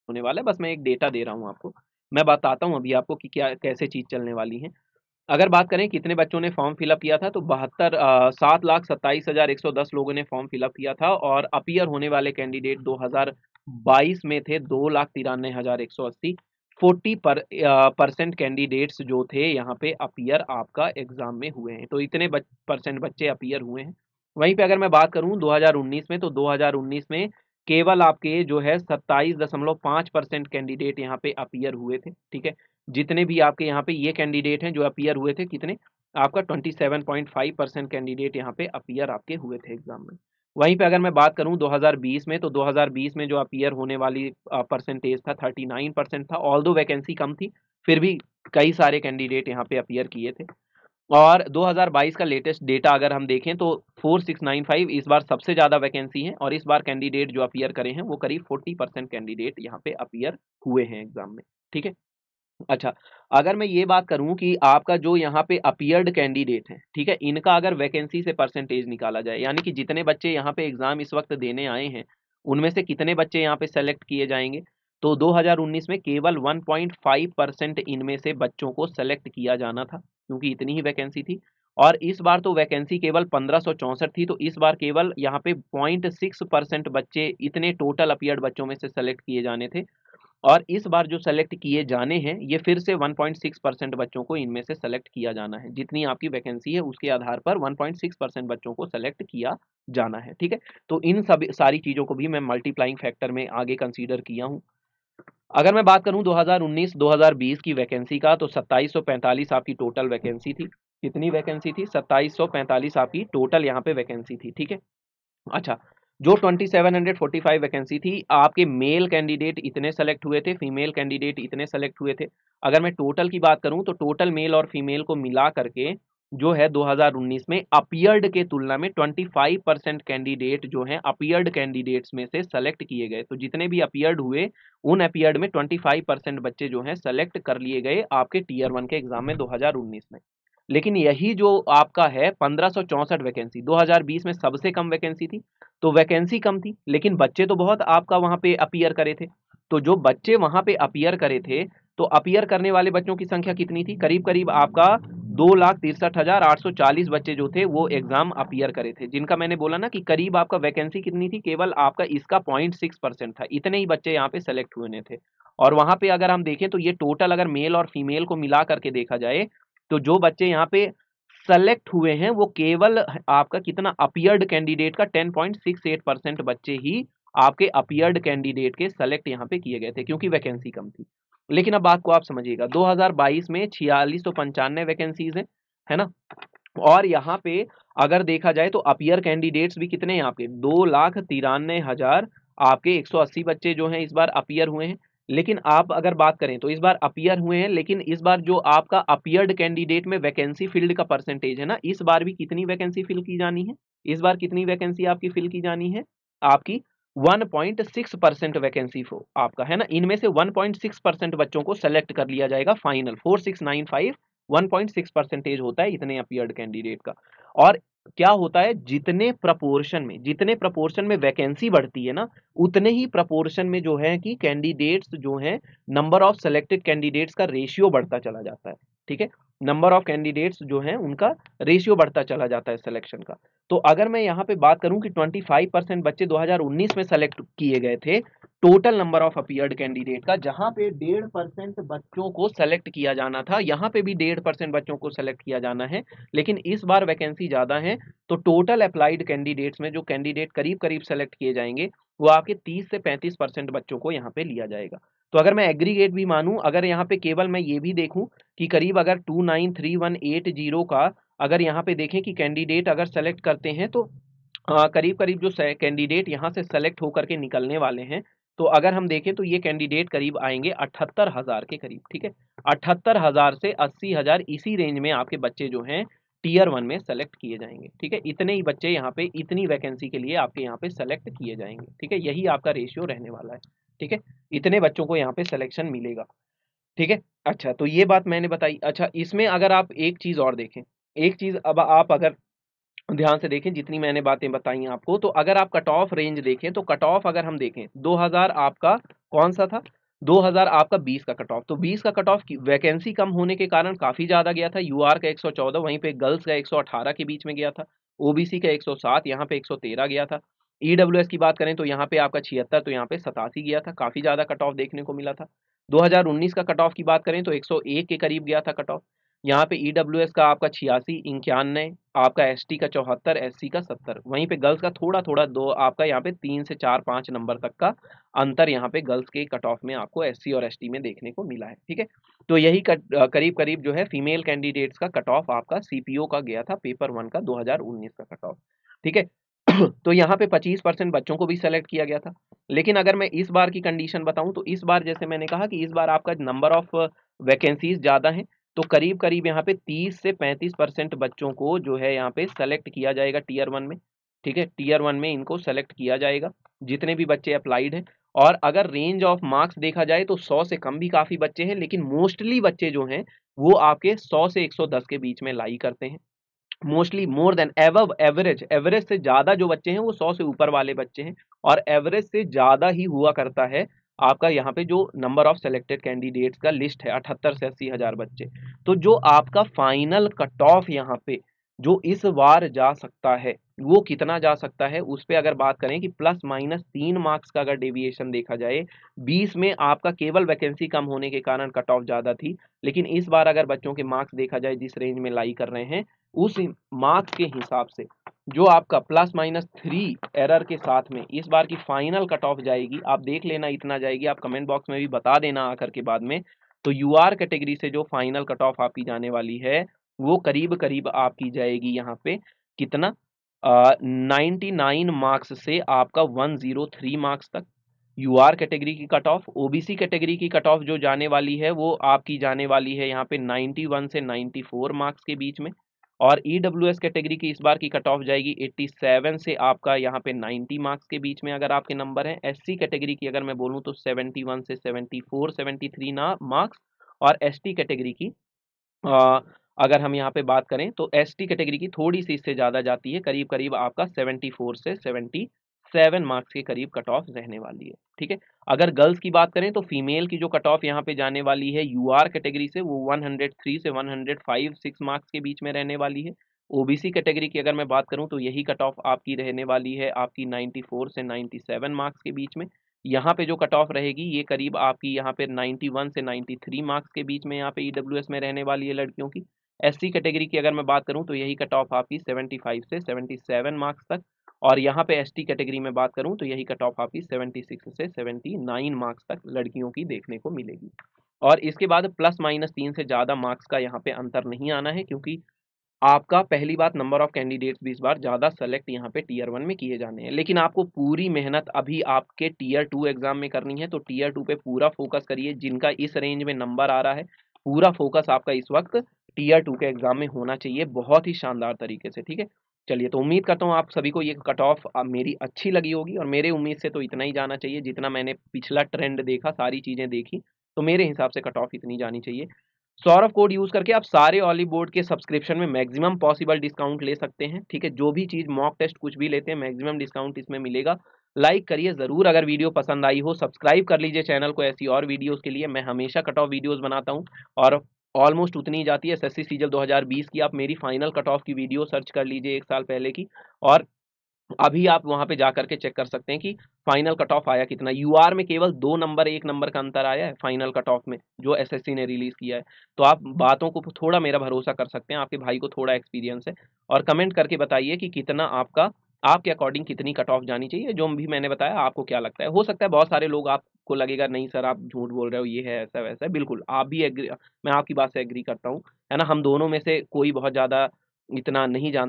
होने वाला है, बस मैं एक डेटा दे रहा हूँ आपको। मैं बताता हूँ अभी आपको कि क्या कैसे चीज़ चलने वाली है। अगर बात करें कितने बच्चों ने फॉर्म फिलअप किया था, तो 7,27,110 लोगों ने फॉर्म फिलअप किया था, और अपीयर होने वाले कैंडिडेट 2022 में थे 2,93,180। 40% कैंडिडेट्स जो थे यहाँ पे अपीयर आपका एग्जाम में हुए हैं, तो इतने परसेंट बच्चे अपीयर हुए हैं। वहीं पे अगर मैं बात करूं 2019 में, तो 2019 में केवल आपके जो है 27.5% कैंडिडेट यहाँ पे अपीयर हुए थे। ठीक है, जितने भी आपके यहाँ पे ये कैंडिडेट हैं जो अपीयर हुए थे, कितने, आपका 27.5% कैंडिडेट यहाँ पे अपीयर आपके हुए थे एग्जाम में। वहीं पे अगर मैं बात करूं 2020 में, तो 2020 में जो अपीयर होने वाली परसेंटेज था 39% था। ऑल्दो वैकेंसी कम थी, फिर भी कई सारे कैंडिडेट यहाँ पे अपीयर किए थे। और 2022 का लेटेस्ट डेटा अगर हम देखें तो 4695 इस बार सबसे ज़्यादा वैकेंसी है, और इस बार कैंडिडेट जो अपीयर करे हैं वो करीब 40% कैंडिडेट यहाँ पे अपीयर हुए हैं एग्जाम में। ठीक है, अच्छा, अगर मैं ये बात करूं कि आपका जो यहाँ पे अपीयर्ड कैंडिडेट है, ठीक है, इनका अगर वैकेंसी से परसेंटेज निकाला जाए, यानी कि जितने बच्चे यहाँ पे एग्जाम इस वक्त देने आए हैं उनमें से कितने बच्चे यहाँ पे सेलेक्ट किए जाएंगे, तो 2019 में केवल 1.5% इनमें से बच्चों को सेलेक्ट किया जाना था, क्योंकि इतनी ही वैकेंसी थी। और इस बार तो वैकेंसी केवल 1564 थी, तो इस बार केवल यहाँ पे 0.6% बच्चे इतने टोटल अपीयर्ड बच्चों में से सेलेक्ट किए जाने थे। और इस बार जो सेलेक्ट किए जाने हैं ये फिर से 1.6% बच्चों को इनमें से सेलेक्ट किया जाना है। जितनी आपकी वैकेंसी है उसके आधार पर 1.6% बच्चों को सेलेक्ट किया जाना है। ठीक है, तो इन सभी सारी चीज़ों को भी मैं मल्टीप्लाइंग फैक्टर में आगे कंसीडर किया हूँ। अगर मैं बात करूँ 2019-2020 की वैकेंसी का, तो 2745 आपकी टोटल वैकेंसी थी। कितनी वैकेंसी थी? 2745 आपकी टोटल यहाँ पे वैकेंसी थी। ठीक है, अच्छा, जो 2745 वैकेंसी थी, आपके मेल कैंडिडेट इतने सेलेक्ट हुए थे, फीमेल कैंडिडेट इतने सेलेक्ट हुए थे। अगर मैं टोटल की बात करूं तो टोटल मेल और फीमेल को मिला करके जो है 2019 में अपीयर्ड के तुलना में 25% कैंडिडेट जो हैं अपीयर्ड कैंडिडेट्स में से सेलेक्ट किए गए। तो जितने भी अपीयर्ड हुए उन अपीयर्ड में 25% बच्चे जो हैं सेलेक्ट कर लिए गए आपके टीयर 1 के एग्जाम में 2019 में। लेकिन यही जो आपका है 1564 वैकेंसी 2020 में सबसे कम वैकेंसी थी, तो वैकेंसी कम थी लेकिन बच्चे तो बहुत आपका वहां पे अपीयर करे थे। तो जो बच्चे वहां पे अपीयर करे थे, तो अपीयर करने वाले बच्चों की संख्या कितनी थी? करीब करीब आपका 2,63,840 बच्चे जो थे वो एग्जाम अपीयर करे थे, जिनका मैंने बोला ना कि करीब आपका वैकेंसी कितनी थी, केवल आपका इसका 0.6% था। इतने ही बच्चे यहाँ पे सेलेक्ट हुए थे। और वहां पे अगर हम देखें तो ये टोटल अगर मेल और फीमेल को मिला करके देखा जाए, तो जो बच्चे यहाँ पे सेलेक्ट हुए हैं वो केवल आपका कितना, अपीयर्ड कैंडिडेट का 10.68% बच्चे ही आपके अपीयर्ड कैंडिडेट के सेलेक्ट यहाँ पे किए गए थे, क्योंकि वैकेंसी कम थी। लेकिन अब बात को आप समझिएगा, 2022 में 4695 वैकेंसीज है ना, और यहाँ पे अगर देखा जाए तो अपीयर कैंडिडेट्स भी कितने हैं आपके, 2,93,000 आपके 180 बच्चे जो हैं इस बार अपीयर हुए हैं। लेकिन आप अगर बात करें तो इस बार अपीयर हुए हैं, लेकिन इस बार जो आपका अपीयर्ड कैंडिडेट में वैकेंसी फिल्ड का परसेंटेज है ना, इस बार भी कितनी वैकेंसी फिल की जानी है, इस बार कितनी वैकेंसी आपकी फिल की जानी है, आपकी 1.6% वैकेंसी आपका है ना, इनमें से 1.6% बच्चों को सेलेक्ट कर लिया जाएगा फाइनल। 4695 1.6% होता है इतने अपीयर्ड कैंडिडेट का। और क्या होता है, जितने प्रपोर्शन में वैकेंसी बढ़ती है ना, उतने ही प्रपोर्शन में जो है कि कैंडिडेट्स जो हैं, नंबर ऑफ सेलेक्टेड कैंडिडेट्स का रेशियो बढ़ता चला जाता है। ठीक है, नंबर ऑफ कैंडिडेट्स जो हैं उनका रेशियो बढ़ता चला जाता है सिलेक्शन का। तो अगर मैं यहाँ पे बात करूं कि 25% बच्चे 2019 में सेलेक्ट किए गए थे total number of appeared candidate का, जहां पे 1.5% बच्चों को सेलेक्ट किया जाना था, यहाँ पे भी 1.5% बच्चों को सेलेक्ट किया जाना है, लेकिन इस बार वैकेंसी ज्यादा है, तो टोटल अप्लाइड कैंडिडेट्स में जो कैंडिडेट करीब करीब सेलेक्ट किए जाएंगे वो आपके 30 से 35% बच्चों को यहाँ पे लिया जाएगा। तो अगर मैं एग्रीगेट भी मानूं, अगर यहाँ पे केवल मैं ये भी देखूं कि करीब अगर 293180 का अगर यहाँ पे देखें कि कैंडिडेट अगर सेलेक्ट करते हैं, तो करीब करीब जो कैंडिडेट यहाँ से सेलेक्ट होकर के निकलने वाले हैं, तो अगर हम देखें तो ये कैंडिडेट करीब आएंगे 78,000 के करीब। ठीक है, 78,000 से 80,000 इसी रेंज में आपके बच्चे जो हैं टीयर 1 में सेलेक्ट किए जाएंगे। ठीक है, इतने ही बच्चे यहाँ पे इतनी वैकेंसी के लिए आपके यहाँ पे सेलेक्ट किए जाएंगे। ठीक है, यही आपका रेशियो रहने वाला है। ठीक है, इतने बच्चों को यहाँ पे सिलेक्शन मिलेगा। ठीक है, अच्छा, तो ये बात मैंने बताई। अच्छा, इसमें अगर आप एक चीज और देखें, एक चीज अब आप अगर ध्यान से देखें जितनी मैंने बातें बताई आपको। तो अगर आप कट ऑफ रेंज देखें तो कट ऑफ अगर हम देखें 2000 आपका कौन सा था, 2000 आपका 20 का कट ऑफ। तो 20 का कट ऑफ की वैकेंसी कम होने के कारण काफी ज्यादा गया था। यूआर का 114, वहीं पे गर्ल्स का 118 के बीच में गया था। ओबीसी का 107, यहाँ पे 113 गया था। ईडब्ल्यूएस की बात करें तो यहाँ पे आपका 76, तो यहाँ पे 87 गया था। काफी ज्यादा कट ऑफ देखने को मिला था। 2019 का कट ऑफ की बात करें तो 101 के करीब गया था कट ऑफ। यहाँ पे ईडब्ल्यूएस का आपका 86, 91, आपका एसटी का 74, एससी का 70। वहीं पे गर्ल्स का थोड़ा थोड़ा दो आपका यहाँ पे 3 से 4-5 नंबर तक का अंतर यहाँ पे गर्ल्स के कट ऑफ में आपको एससी और एसटी में देखने को मिला है। ठीक है, तो यही करीब करीब जो है फीमेल कैंडिडेट्स का कट ऑफ आपका सीपीओ का गया था पेपर 1 का 2019 का कट ऑफ। ठीक है, तो यहाँ पे 25% बच्चों को भी सेलेक्ट किया गया था। लेकिन अगर मैं इस बार की कंडीशन बताऊं तो इस बार जैसे मैंने कहा कि इस बार आपका नंबर ऑफ वैकेंसीज ज्यादा हैं, तो करीब करीब यहाँ पे 30 से 35% बच्चों को जो है यहाँ पे सेलेक्ट किया जाएगा टीयर 1 में। ठीक है, टीयर 1 में इनको सेलेक्ट किया जाएगा जितने भी बच्चे अप्लाइड हैं। और अगर रेंज ऑफ मार्क्स देखा जाए तो 100 से कम भी काफी बच्चे हैं, लेकिन मोस्टली बच्चे जो हैं वो आपके 100 से 110 के बीच में लाई करते हैं। Mostly more than एवव average, average से ज्यादा जो बच्चे हैं वो 100 से ऊपर वाले बच्चे हैं, और एवरेज से ज्यादा ही हुआ करता है आपका यहाँ पे जो नंबर ऑफ सेलेक्टेड कैंडिडेट्स का लिस्ट है 78 से 80 हजार बच्चे। तो जो आपका फाइनल कट ऑफ यहाँ पे जो इस बार जा सकता है वो कितना जा सकता है, उस पे अगर बात करें कि प्लस माइनस 3 मार्क्स का अगर डेविएशन देखा जाए, 20 में आपका केवल वैकेंसी कम होने के कारण कट ऑफ ज्यादा थी, लेकिन इस बार अगर बच्चों के मार्क्स देखा जाए जिस रेंज में लाई कर रहे हैं उस मार्क्स के हिसाब से जो आपका प्लस माइनस 3 एरर के साथ में इस बार की फाइनल कट ऑफ जाएगी, आप देख लेना इतना जाएगी, आप कमेंट बॉक्स में भी बता देना आकर के बाद में। तो यूआर कैटेगरी से जो फाइनल कट ऑफ आपकी जाने वाली है वो करीब करीब आपकी जाएगी यहाँ पे कितना, 99 मार्क्स से आपका 103 मार्क्स तक यूआर कैटेगरी की कट ऑफ। ओबीसी कैटेगरी की कट ऑफ जो जाने वाली है वो आपकी जाने वाली है यहाँ पे 91 से 94 मार्क्स के बीच में। और ईडब्ल्यूएस कैटेगरी की इस बार की कट ऑफ जाएगी 87 से आपका यहाँ पे 90 मार्क्स के बीच में अगर आपके नंबर हैं। एससी कैटेगरी की अगर मैं बोलूँ तो 71 से 74 73 ना मार्क्स। और एसटी कैटेगरी की अ, अगर हम यहाँ पे बात करें तो एसटी कैटेगरी की थोड़ी सी इससे ज़्यादा जाती है, करीब करीब आपका 74 से 77 मार्क्स के करीब कट ऑफ रहने वाली है। ठीक है, अगर गर्ल्स की बात करें तो फीमेल की जो कट ऑफ यहाँ पे जाने वाली है यूआर कैटेगरी से वो 103 से 105-6 मार्क्स के बीच में रहने वाली है। ओबीसी कैटेगरी की अगर मैं बात करूँ तो यही कट ऑफ आपकी रहने वाली है आपकी 94 से 97 मार्क्स के बीच में। यहाँ पे जो कट ऑफ रहेगी ये करीब आपकी यहाँ पे 91 से 93 मार्क्स के बीच में यहाँ पे ईडब्ल्यूएस में रहने वाली है लड़कियों की। एससी कैटेगरी की अगर मैं बात करूं तो यही कट ऑफ आपकी 75 से 77 मार्क्स तक। और यहाँ पे एसटी कैटेगरी में बात करूं तो यही कट ऑफ आपकी 76 से 79 मार्क्स तक लड़कियों की देखने को मिलेगी। और इसके बाद प्लस माइनस 3 से ज़्यादा मार्क्स का यहाँ पे अंतर नहीं आना है, क्योंकि आपका पहली बात नंबर ऑफ कैंडिडेट्स भी इस बार ज़्यादा सेलेक्ट यहाँ पे टीयर 1 में किए जाने हैं। लेकिन आपको पूरी मेहनत अभी आपके टीयर 2 एग्जाम में करनी है, तो टीयर 2 पे पूरा फोकस करिए। जिनका इस रेंज में नंबर आ रहा है पूरा फोकस आपका इस वक्त टीयर 2 के एग्जाम में होना चाहिए बहुत ही शानदार तरीके से। ठीक है, चलिए, तो उम्मीद करता हूँ आप सभी को ये कट ऑफ मेरी अच्छी लगी होगी, और मेरे उम्मीद से तो इतना ही जाना चाहिए जितना मैंने पिछला ट्रेंड देखा, सारी चीज़ें देखी, तो मेरे हिसाब से कट ऑफ इतनी जानी चाहिए। सौरभ कोड यूज करके आप सारे ऑलिव बोर्ड के सब्सक्रिप्शन में मैक्सिमम पॉसिबल डिस्काउंट ले सकते हैं। ठीक है, जो भी चीज मॉक टेस्ट कुछ भी लेते हैं मैक्सिमम डिस्काउंट इसमें मिलेगा। लाइक करिए जरूर अगर वीडियो पसंद आई हो, सब्सक्राइब कर लीजिए चैनल को ऐसी और वीडियोस के लिए। मैं हमेशा कट ऑफ वीडियोस बनाता हूं और ऑलमोस्ट उतनी ही जाती है। एसएससी सीजल 2020 की आप मेरी फाइनल कट ऑफ की वीडियो सर्च कर लीजिए 1 साल पहले की, और अभी आप वहां पे जाकर के चेक कर सकते हैं कि फाइनल कट ऑफ आया कितना। यूआर में केवल 2 नंबर 1 नंबर का अंतर आया है फाइनल कट ऑफ में जो एसएससी ने रिलीज किया है। तो आप बातों को थोड़ा मेरा भरोसा कर सकते हैं, आपके भाई को थोड़ा एक्सपीरियंस है। और कमेंट करके बताइए कि कितना आपका आपके अकॉर्डिंग कितनी कट ऑफ जानी चाहिए, जो भी मैंने बताया आपको क्या लगता है। हो सकता है बहुत सारे लोग आपको लगेगा नहीं सर आप झूठ बोल रहे हो, ये है ऐसा वैसा है। बिल्कुल आप भी एग्री, मैं आपकी बात से एग्री करता हूँ, है ना। हम दोनों में से कोई बहुत ज्यादा इतना नहीं जानता